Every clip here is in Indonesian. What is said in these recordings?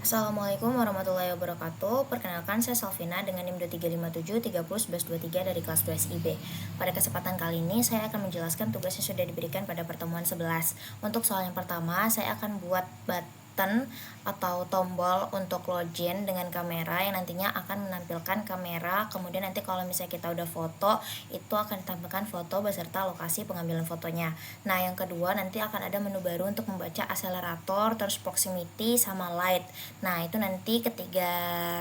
Assalamualaikum warahmatullahi wabarakatuh. Perkenalkan, saya Salvina dengan NIM 2357301123 dari kelas 2 SIB. Pada kesempatan kali ini saya akan menjelaskan tugas yang sudah diberikan pada pertemuan 11. Untuk soal yang pertama, saya akan buat button atau tombol untuk login dengan kamera yang nantinya akan menampilkan kamera. Kemudian nanti kalau misalnya kita udah foto, itu akan ditampilkan foto beserta lokasi pengambilan fotonya. Nah, yang kedua nanti akan ada menu baru untuk membaca akselerator, terus proximity sama light. Nah, itu nanti ketiga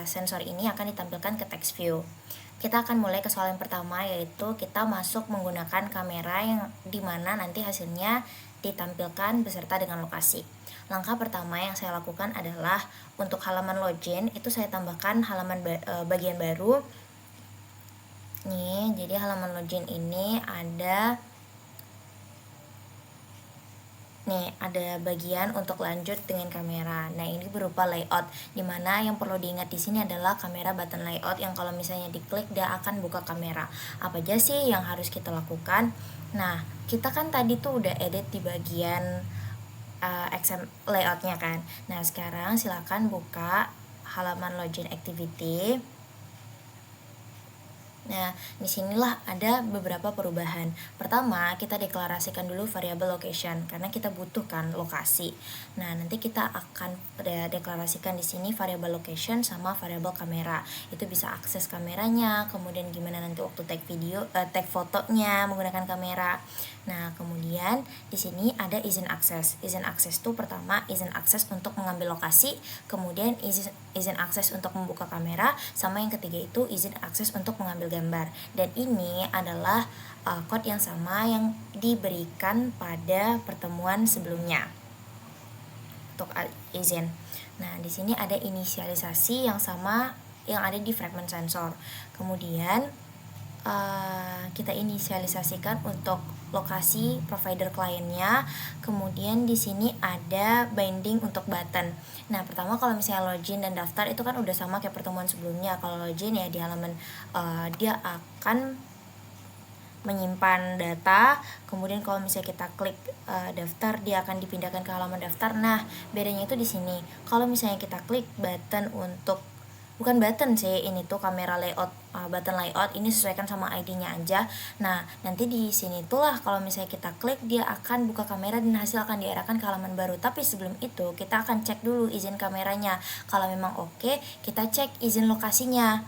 sensor ini akan ditampilkan ke text view. Kita akan mulai ke soal yang pertama, yaitu kita masuk menggunakan kamera yang dimana nanti hasilnya ditampilkan beserta dengan lokasi. Langkah pertama yang saya lakukan adalah untuk halaman login itu saya tambahkan halaman bagian baru. Nih, jadi halaman login ini ada bagian untuk lanjut dengan kamera. Nah, ini berupa layout, dimana yang perlu diingat di sini adalah kamera button layout yang kalau misalnya diklik dia akan buka kamera. Apa aja sih yang harus kita lakukan? Nah, kita kan tadi tuh udah edit di bagian layoutnya kan. Nah, sekarang silakan buka halaman login activity. Nah, disinilah ada beberapa perubahan. Pertama, kita deklarasikan dulu variabel location karena kita butuhkan lokasi. Nah, nanti kita akan deklarasikan di sini variabel location sama variabel kamera. Itu bisa akses kameranya, kemudian gimana nanti waktu tag video, tag fotonya menggunakan kamera. Nah, kemudian di sini ada izin akses. Izin akses itu pertama izin akses untuk mengambil lokasi, kemudian izin akses untuk membuka kamera, sama yang ketiga itu izin akses untuk mengambil gambar. Dan ini adalah code yang sama yang diberikan pada pertemuan sebelumnya untuk izin. Nah, di sini ada inisialisasi yang sama yang ada di fragment sensor. Kemudian kita inisialisasikan untuk lokasi provider kliennya. Kemudian di sini ada binding untuk button. Nah, pertama kalau misalnya login dan daftar itu kan udah sama kayak pertemuan sebelumnya. Kalau login ya di halaman dia akan menyimpan data, kemudian kalau misalnya kita klik daftar dia akan dipindahkan ke halaman daftar. Nah, bedanya itu di sini. Kalau misalnya kita klik button untuk bukan button sih, ini tuh kamera layout, button layout ini sesuaikan sama ID-nya aja. Nah, nanti di sini itulah kalau misalnya kita klik dia akan buka kamera dan hasil akan diarahkan ke halaman baru. Tapi sebelum itu kita akan cek dulu izin kameranya. Kalau memang oke, kita cek izin lokasinya.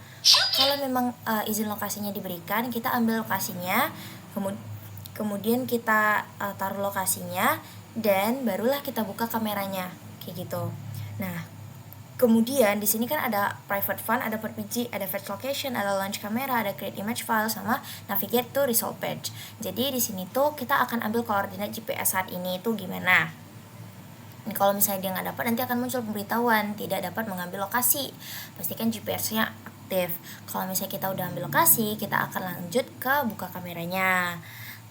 Kalau memang izin lokasinya diberikan, kita ambil lokasinya, kemudian kita taruh lokasinya dan barulah kita buka kameranya kayak gitu. Nah, kemudian di sini kan ada private fund, ada PPG, ada fetch location, ada launch camera, ada create image file, sama navigate to result page. Jadi di sini tuh kita akan ambil koordinat GPS saat ini itu gimana. Ini kalau misalnya dia nggak dapat, nanti akan muncul pemberitahuan tidak dapat mengambil lokasi. Pastikan GPS-nya aktif. Kalau misalnya kita udah ambil lokasi, kita akan lanjut ke buka kameranya.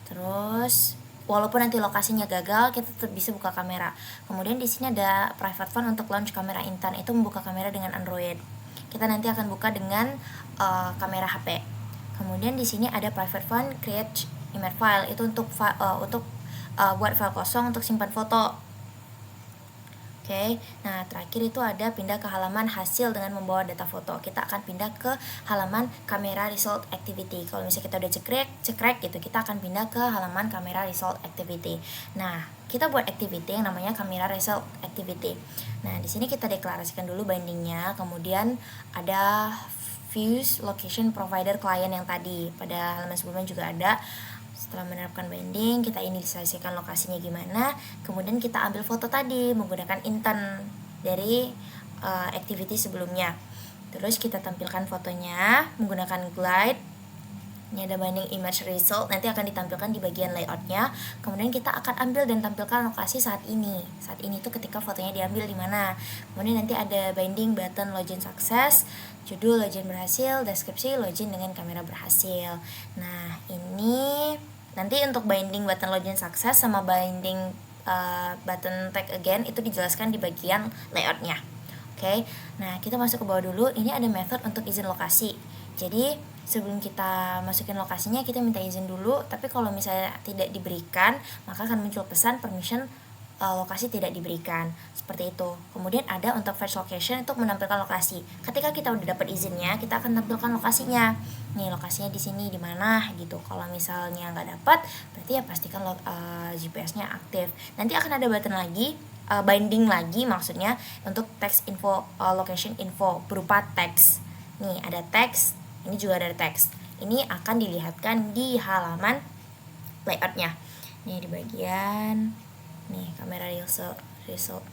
Terus walaupun nanti lokasinya gagal, kita tetap bisa buka kamera. Kemudian di sini ada private fund untuk launch kamera intern, itu membuka kamera dengan Android. Kita nanti akan buka dengan kamera HP. Kemudian di sini ada private fund create image file, itu untuk buat file kosong untuk simpan foto. Oke, nah terakhir itu ada pindah ke halaman hasil dengan membawa data foto. Kita akan pindah ke halaman kamera result activity. Kalau misalnya kita udah cekrek gitu, kita akan pindah ke halaman kamera result activity. Nah, kita buat activity yang namanya kamera result activity. Nah, di sini kita deklarasikan dulu bindingnya, kemudian ada views location provider client yang tadi pada halaman sebelumnya juga ada. Setelah menerapkan binding, kita inisialisasikan lokasinya gimana, kemudian kita ambil foto tadi menggunakan intern dari activity sebelumnya. Terus kita tampilkan fotonya menggunakan glide. Ini ada binding image result, nanti akan ditampilkan di bagian layoutnya. Kemudian kita akan ambil dan tampilkan lokasi saat ini. Saat ini tuh ketika fotonya diambil di mana. Kemudian nanti ada binding button login success, judul login berhasil, deskripsi login dengan kamera berhasil. Nah, ini nanti untuk binding button login success sama binding button tag again itu dijelaskan di bagian layoutnya. Oke, nah kita masuk ke bawah dulu. Ini ada method untuk izin lokasi. Jadi sebelum kita masukin lokasinya kita minta izin dulu. Tapi kalau misalnya tidak diberikan, maka akan muncul pesan permission lokasi tidak diberikan, seperti itu. Kemudian ada untuk fetch location untuk menampilkan lokasi. Ketika kita udah dapat izinnya, kita akan tampilkan lokasinya. Nih lokasinya di sini di mana gitu. Kalau misalnya nggak dapat, berarti ya pastikan GPS-nya aktif. Nanti akan ada button lagi, binding lagi maksudnya untuk text info, location info berupa teks. Nih ada teks, ini juga ada teks. Ini akan dilihatkan di halaman layoutnya. Nih di bagian nih kamera result.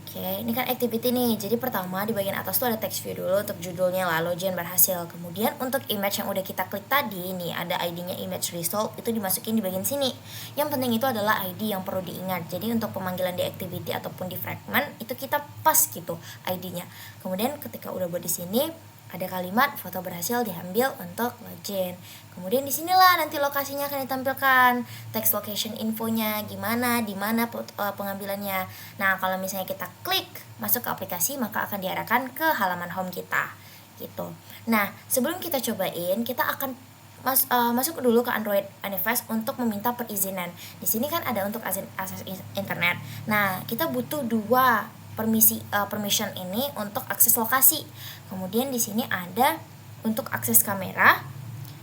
Oke, ini kan activity nih. Jadi pertama di bagian atas tuh ada text view dulu untuk judulnya lah, login berhasil. Kemudian untuk image yang udah kita klik tadi nih ada ID-nya image result, itu dimasukin di bagian sini. Yang penting itu adalah ID yang perlu diingat. Jadi untuk pemanggilan di activity ataupun di fragment itu kita pas gitu ID-nya. Kemudian ketika udah buat di sini ada kalimat foto berhasil diambil untuk login. Kemudian disinilah nanti lokasinya akan ditampilkan, text location infonya gimana, di mana pengambilannya. Nah kalau misalnya kita klik masuk ke aplikasi maka akan diarahkan ke halaman home kita, gitu. Nah sebelum kita cobain kita akan masuk dulu ke Android Manifest untuk meminta perizinan. Di sini kan ada untuk akses internet. Nah kita butuh dua permission ini untuk akses lokasi. Kemudian di sini ada untuk akses kamera,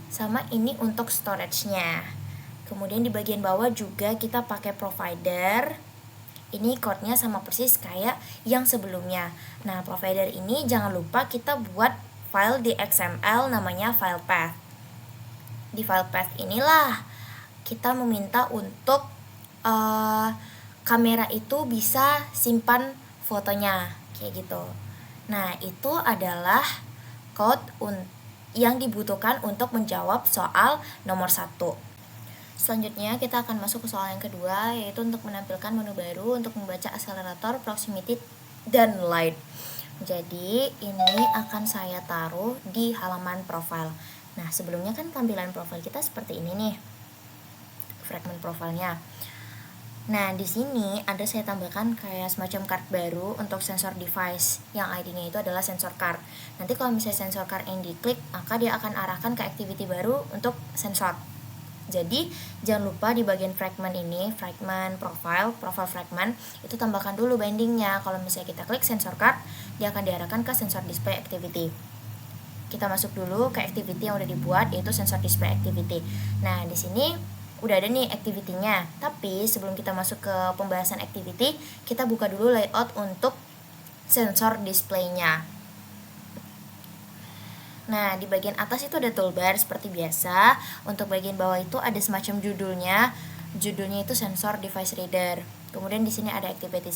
sama ini untuk storage-nya. Kemudian di bagian bawah juga kita pakai provider. Ini code-nya sama persis kayak yang sebelumnya. Nah, provider ini jangan lupa kita buat file di XML namanya file path. Di file path inilah kita meminta untuk kamera itu bisa simpan fotonya kayak gitu. Nah itu adalah code yang dibutuhkan untuk menjawab soal nomor 1. Selanjutnya kita akan masuk ke soal yang kedua, yaitu untuk menampilkan menu baru untuk membaca akselerator, proximity, dan light. Jadi ini akan saya taruh di halaman profile. Nah sebelumnya kan tampilan profile kita seperti ini nih, fragment profilnya. Nah, di sini ada saya tambahkan kayak semacam card baru untuk sensor device yang ID-nya itu adalah sensor card. Nanti kalau misalnya sensor card yang diklik, maka dia akan arahkan ke activity baru untuk sensor. Jadi, jangan lupa di bagian fragment ini, fragment profile fragment, itu tambahkan dulu bindingnya. Kalau misalnya kita klik sensor card, dia akan diarahkan ke sensor display activity. Kita masuk dulu ke activity yang udah dibuat, yaitu sensor display activity. Nah, di sini udah ada nih activity-nya, tapi sebelum kita masuk ke pembahasan activity, kita buka dulu layout untuk sensor display-nya. Nah, di bagian atas itu ada toolbar seperti biasa. Untuk bagian bawah itu ada semacam judulnya. Judulnya itu sensor device reader. Kemudian di sini ada activity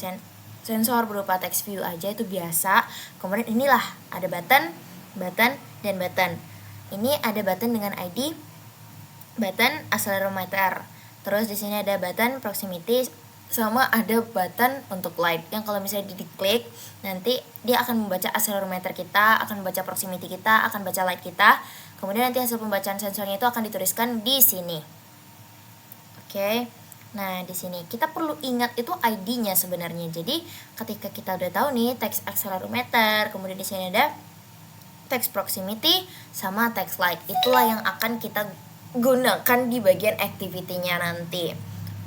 sensor berupa text view aja, itu biasa. Kemudian inilah ada button, dan button. Ini ada button dengan ID button accelerometer. Terus di sini ada button proximity sama ada button untuk light. Yang kalau misalnya diklik nanti dia akan membaca accelerometer kita, akan membaca proximity kita, akan baca light kita. Kemudian nanti hasil pembacaan sensornya itu akan dituliskan di sini. Oke. Nah, di sini kita perlu ingat itu ID-nya sebenarnya. Jadi, ketika kita udah tahu nih text accelerometer, kemudian di sini ada text proximity sama text light. Itulah yang akan kita gunakan di bagian activity-nya nanti.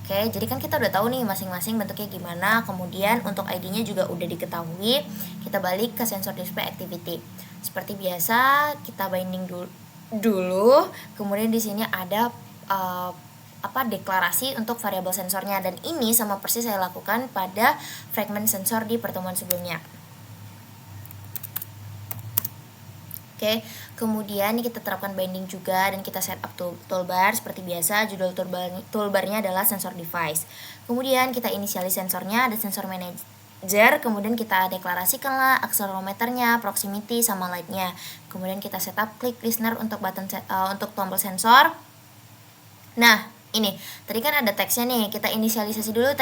Oke, jadi kan kita udah tahu nih masing-masing bentuknya gimana. Kemudian untuk ID-nya juga udah diketahui. Kita balik ke sensor display activity. Seperti biasa, kita binding dulu. Kemudian di sini ada deklarasi untuk variabel sensornya, dan ini sama persis saya lakukan pada fragment sensor di pertemuan sebelumnya. Oke, kemudian kita terapkan binding juga dan kita setup toolbar seperti biasa. Judul toolbarnya adalah sensor device. Kemudian kita inisialis sensornya, ada sensor manager. Kemudian kita deklarasikanlah accelerometernya, proximity sama lightnya. Kemudian kita setup click listener untuk untuk tombol sensor. Nah, ini tadi kan ada teksnya nih. Kita inisialisasi dulu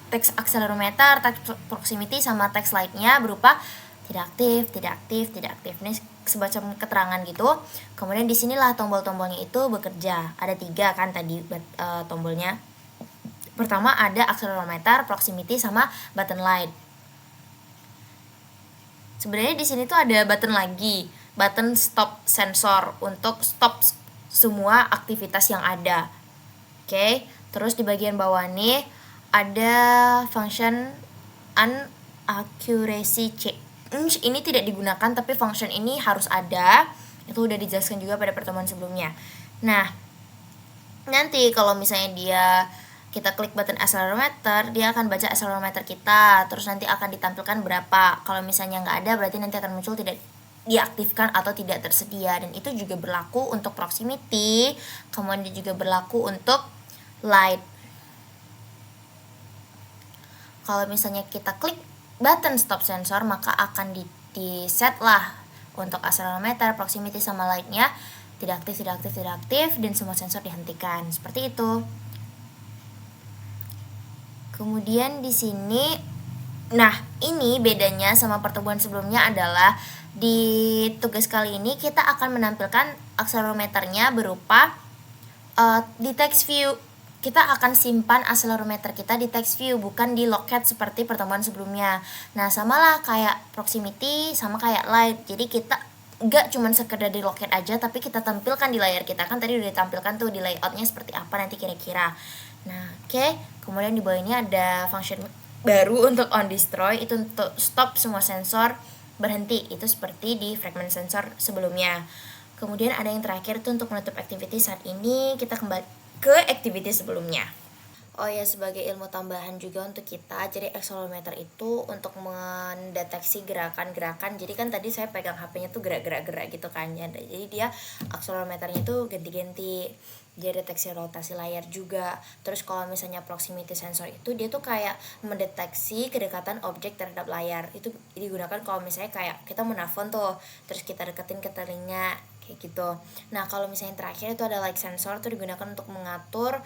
teks accelerometer, teks proximity sama teks lightnya berupa tidak aktif. Ini semacam keterangan gitu. Kemudian di sinilah tombol-tombolnya itu bekerja. Ada 3 kan tadi tombolnya. Pertama ada accelerometer, proximity sama button light. Sebenarnya di sini tuh ada button lagi, button stop sensor untuk stop semua aktivitas yang ada. Oke, terus di bagian bawah nih ada function unaccuracy change. Ini tidak digunakan, tapi function ini harus ada. Itu udah dijelaskan juga pada pertemuan sebelumnya. Nah, nanti kalau misalnya kita klik button accelerometer, dia akan baca accelerometer kita, terus nanti akan ditampilkan berapa. Kalau misalnya nggak ada, berarti nanti akan muncul tidak diaktifkan atau tidak tersedia. Dan itu juga berlaku untuk proximity, kemudian juga berlaku untuk light. Kalau misalnya kita klik button stop sensor, maka akan di set lah untuk accelerometer, proximity sama lightnya tidak aktif, dan semua sensor dihentikan. Seperti itu. Kemudian di sini, nah ini bedanya sama pertemuan sebelumnya adalah di tugas kali ini kita akan menampilkan accelerometernya berupa di text view. Kita akan simpan accelerometer kita di text view, bukan di locket seperti pertemuan sebelumnya. Nah, samalah kayak proximity sama kayak light. Jadi kita gak cuma sekedar di locket aja, tapi kita tampilkan di layar kita. Kan tadi udah ditampilkan tuh di layoutnya seperti apa nanti kira-kira. Nah, oke. Kemudian di bawah ini ada function baru untuk on destroy, itu untuk stop semua sensor berhenti. Itu seperti di fragment sensor sebelumnya. Kemudian ada yang terakhir itu untuk menutup activity. Saat ini kita kembali ke activity sebelumnya. Oh ya, sebagai ilmu tambahan juga untuk kita, jadi accelerometer itu untuk mendeteksi gerakan-gerakan. Jadi kan tadi saya pegang HP-nya tuh gerak-gerak gitu kan ya. Jadi dia accelerometernya tuh ganti-ganti. Dia deteksi rotasi layar juga. Terus kalau misalnya proximity sensor itu dia tuh kayak mendeteksi kedekatan objek terhadap layar. Itu digunakan kalau misalnya kayak kita mau nelfon tuh, terus kita deketin ke telinga kayak gitu. Nah, kalau misalnya terakhir itu ada light sensor, tuh digunakan untuk mengatur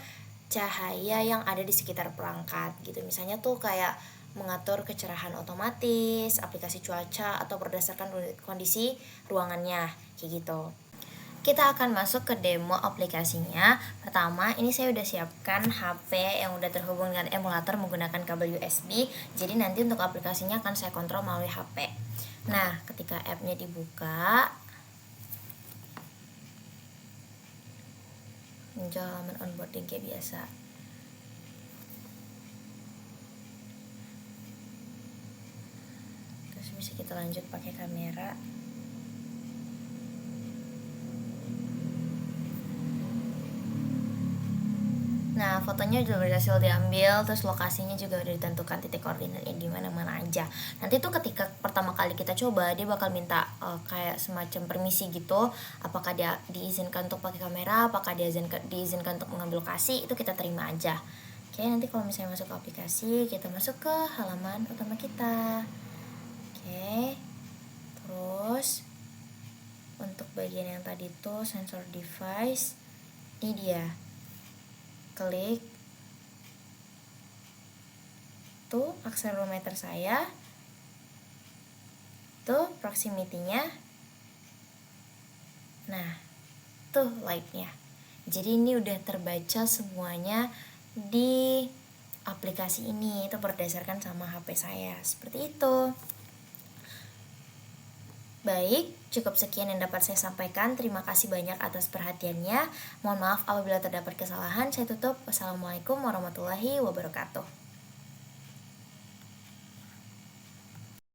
cahaya yang ada di sekitar perangkat gitu. Misalnya tuh kayak mengatur kecerahan otomatis, aplikasi cuaca, atau berdasarkan kondisi ruangannya kayak gitu. Kita akan masuk ke demo aplikasinya. Pertama, ini saya udah siapkan HP yang udah terhubung dengan emulator menggunakan kabel USB. Jadi nanti untuk aplikasinya akan saya kontrol melalui HP. Nah, ketika app-nya dibuka, muncul halaman onboarding kayak biasa. Terus bisa kita lanjut pakai kamera. Nah, fotonya juga berhasil diambil, terus lokasinya juga udah ditentukan titik koordinatnya di mana-mana aja. Nanti tuh ketika pertama kali kita coba, dia bakal minta kayak semacam permisi gitu, apakah dia diizinkan untuk pakai kamera, apakah dia diizinkan untuk mengambil lokasi, itu kita terima aja. Oke, nanti kalau misalnya masuk ke aplikasi, kita masuk ke halaman utama kita. Oke, terus untuk bagian yang tadi tuh sensor device, ini dia. Klik tuh accelerometer saya, tuh proximity-nya, nah tuh light-nya. Jadi ini udah terbaca semuanya di aplikasi ini, itu berdasarkan sama HP saya seperti itu. Baik, cukup sekian yang dapat saya sampaikan. Terima kasih banyak atas perhatiannya. Mohon maaf apabila terdapat kesalahan. Saya tutup. Wassalamualaikum warahmatullahi wabarakatuh.